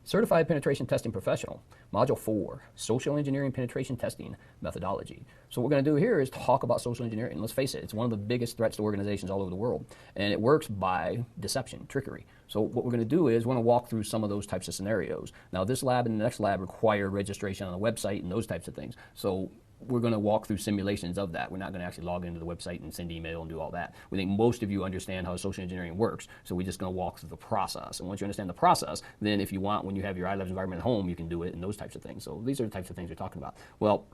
Certified Penetration Testing Professional, Module 4, Social Engineering Penetration Testing Methodology. So what we're going to do here is talk about social engineering. Let's face it, it's one of the biggest threats to organizations all over the world, and it works by deception, trickery. So what we're going to do is we're going to walk through some of those types of scenarios. Now this lab and the next lab require registration on a website and those types of things. So we're going to walk through simulations of that. We're not going to actually log into the website and send email and do all that. We think most of you understand how social engineering works, so we're just going to walk through the process. And once you understand the process, then if you want, when you have your iLabs environment at home, you can do it and those types of things. So these are the types of things we're talking about. Well,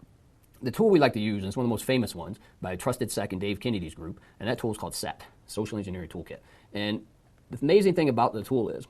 the tool we like to use, and it's one of the most famous ones, by Trusted Sec and Dave Kennedy's group, and that tool is called CET, Social Engineering Toolkit. And the amazing thing about the tool is,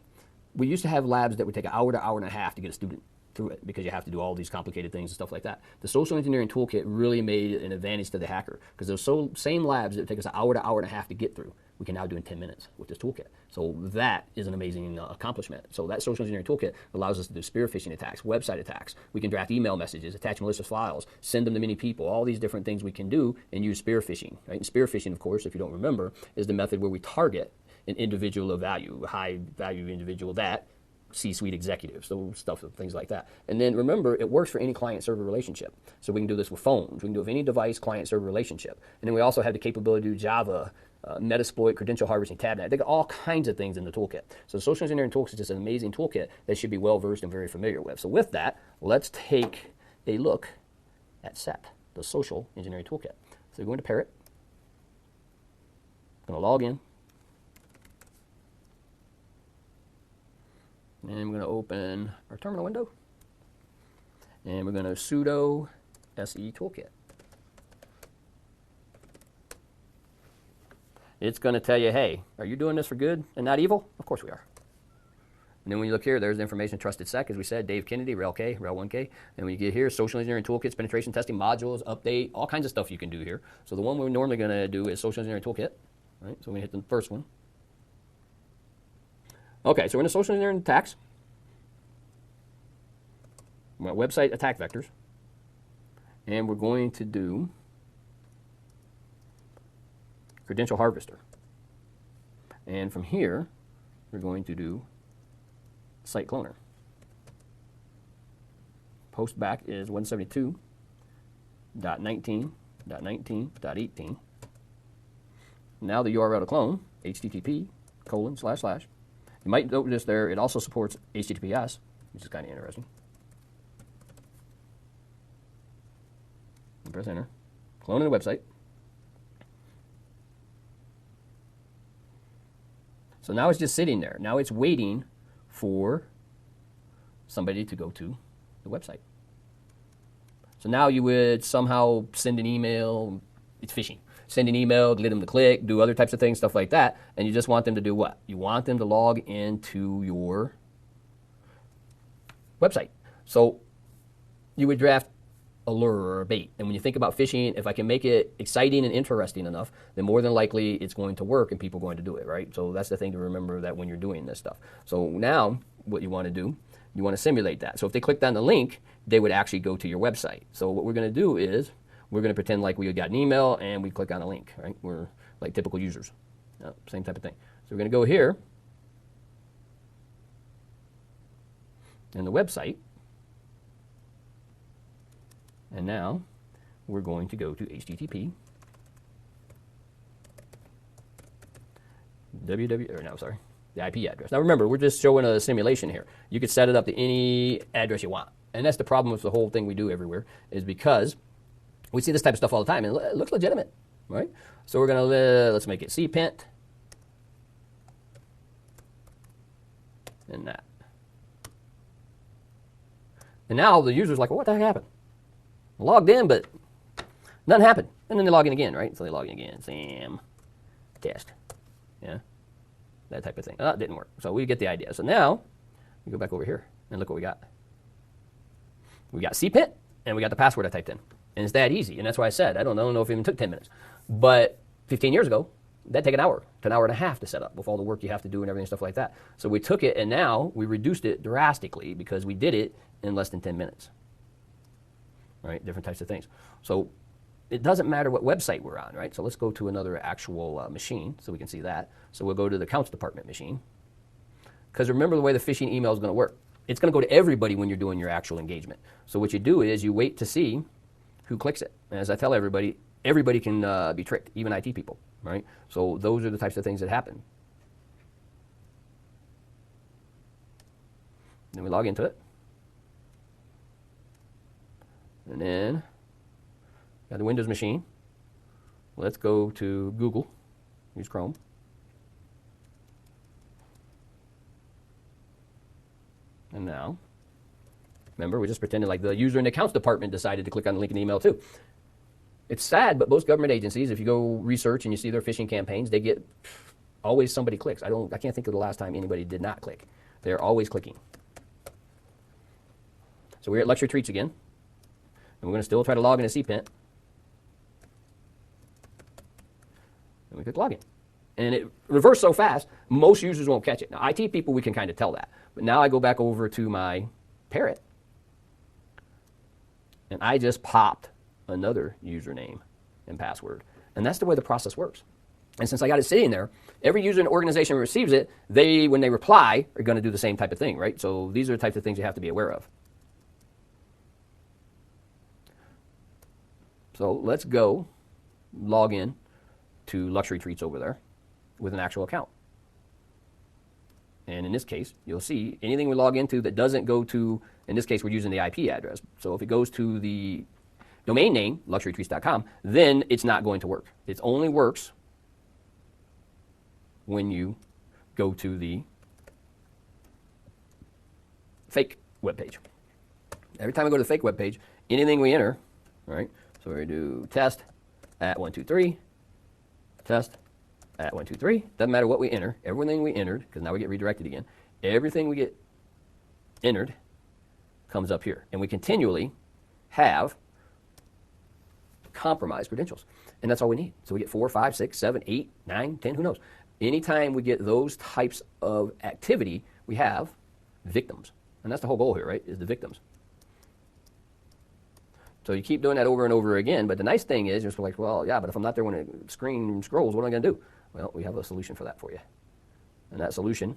we used to have labs that would take an hour to hour and a half to get a student through it because you have to do all these complicated things and stuff like that. The social engineering toolkit really made an advantage to the hacker because those same labs that would take us an hour to hour and a half to get through, we can now do in 10 minutes with this toolkit. So that is an amazing accomplishment. So that social engineering toolkit allows us to do spear phishing attacks, website attacks. We can draft email messages, attach malicious files, send them to many people, all these different things we can do and use spear phishing. Right? And spear phishing, of course, if you don't remember, is the method where we target an individual of value, a high value individual that C-suite executives, so stuff, things like that. And then remember, it works for any client-server relationship. So we can do this with phones. We can do it with any device client-server relationship. And then we also have the capability to do Java, Metasploit, credential harvesting, tabnet. They got all kinds of things in the toolkit. So the social engineering toolkit is just an amazing toolkit that should be well-versed and very familiar with. So with that, let's take a look at CET, the social engineering toolkit. So we go into Parrot. I'm going to log in. And we're going to open our terminal window. And we're going to sudo se toolkit. It's going to tell you, hey, are you doing this for good and not evil? Of course we are. And then when you look here, there's the information, Trusted Sec, as we said, Dave Kennedy, RHEL-K, RHEL-1K. And when you get here, social engineering toolkits, penetration testing modules, update, all kinds of stuff you can do here. So the one we're normally going to do is social engineering toolkit. Right? So we're going to hit the first one. Okay, so we're in the social engineering attacks. We're at website attack vectors. And we're going to do credential harvester. And from here, we're going to do site cloner. Post back is 172.19.19.18. Now the URL to clone, http:// You might notice there it also supports HTTPS, which is kind of interesting. Press enter. Clone in the website. So now it's just sitting there. Now it's waiting for somebody to go to the website. So now you would somehow send an email. It's phishing. Send an email, get them to click, do other types of things, stuff like that, and you just want them to do what? You want them to log into your website. So you would draft a lure or a bait. And when you think about phishing, if I can make it exciting and interesting enough, then more than likely it's going to work and people are going to do it, right? So that's the thing to remember that when you're doing this stuff. So now what you want to do, you want to simulate that. So if they clicked on the link, they would actually go to your website. So what we're going to do is we're going to pretend like we got an email and we click on a link, right? We're like typical users. Same type of thing. So we're going to go here in the website. And now we're going to go to HTTP the IP address. Now remember, we're just showing a simulation here. You could set it up to any address you want. And that's the problem with the whole thing we do everywhere, is because we see this type of stuff all the time, and it looks legitimate, right? So we're going to, let's make it CPENT and that. And now the user's like, well, what the heck happened? I logged in, but nothing happened. And then they log in again, right? So they log in again, Sam, test, yeah, that type of thing. That didn't work. So we get the idea. So now we go back over here and look what we got. We got CPENT, and we got the password I typed in. And it's that easy. And that's why I said, I don't know if it even took 10 minutes. But 15 years ago, that'd take an hour to an hour and a half to set up with all the work you have to do and everything, stuff like that. So we took it, and now we reduced it drastically because we did it in less than 10 minutes. Right? Different types of things. So it doesn't matter what website we're on, right? So let's go to another actual machine so we can see that. So we'll go to the accounts department machine. Because remember the way the phishing email is going to work. it's going to go to everybody when you're doing your actual engagement. So what you do is you wait to see who clicks it. And as I tell everybody, everybody can be tricked, even IT people, right? So those are the types of things that happen. Then we log into it. And then got the Windows machine. Let's go to Google. Use Chrome. And now, remember, we just pretended like the user and accounts department decided to click on the link in the email too. It's sad, but most government agencies, if you go research and you see their phishing campaigns, they get always somebody clicks. I can't think of the last time anybody did not click. They're always clicking. So we're at Luxury Treats again. And we're going to still try to log into CPENT. And we click login. And it reversed so fast, most users won't catch it. Now, IT people, we can kind of tell that. But now I go back over to my Parrot. And I just popped another username and password. And that's the way the process works. And since I got it sitting there, every user in the organization who receives it, when they reply, are going to do the same type of thing, right? So these are the types of things you have to be aware of. So let's go log in to Luxury Treats over there with an actual account. And in this case, you'll see anything we log into that doesn't go to, in this case, we're using the IP address. So if it goes to the domain name, luxurytreats.com, then it's not going to work. It only works when you go to the fake web page. Every time we go to the fake web page, anything we enter, right? So we're going to do test at 123, test at 123. Doesn't matter what we enter. Everything we entered, because now we get redirected again, everything we get entered comes up here. And we continually have compromised credentials. And that's all we need. So we get 4, 5, 6, 7, 8, 9, 10, who knows. Anytime we get those types of activity, we have victims. And that's the whole goal here, right, is the victims. So you keep doing that over and over again, but the nice thing is, you're like, well, yeah, but if I'm not there when the screen scrolls, what am I going to do? Well, we have a solution for that for you. And that solution,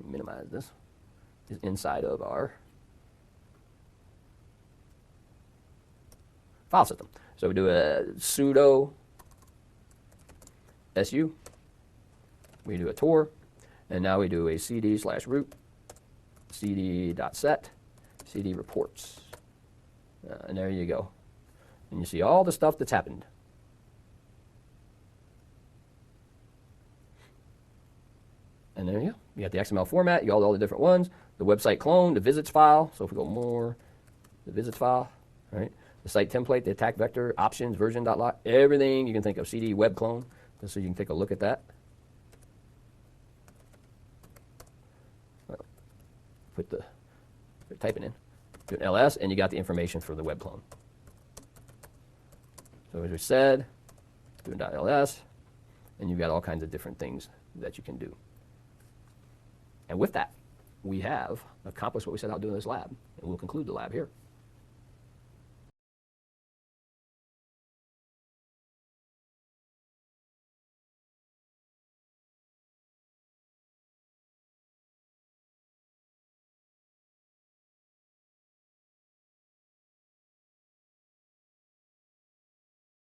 minimize this, is inside of our file system. So we do a sudo su, we do a tor, and now we do a cd/root, cd.set, cd reports. And there you go. And you see all the stuff that's happened. And there you go. You got the XML format, you got all the different ones, the website clone, the visits file. So if we go more, the visits file, right? The site template, the attack vector, options, version.log, everything you can think of. CD web clone, just so you can take a look at that. Type it in. Do an ls, and you got the information for the web clone. So as we said, do an .ls, and you've got all kinds of different things that you can do. And with that, we have accomplished what we set out to do in this lab, and we'll conclude the lab here.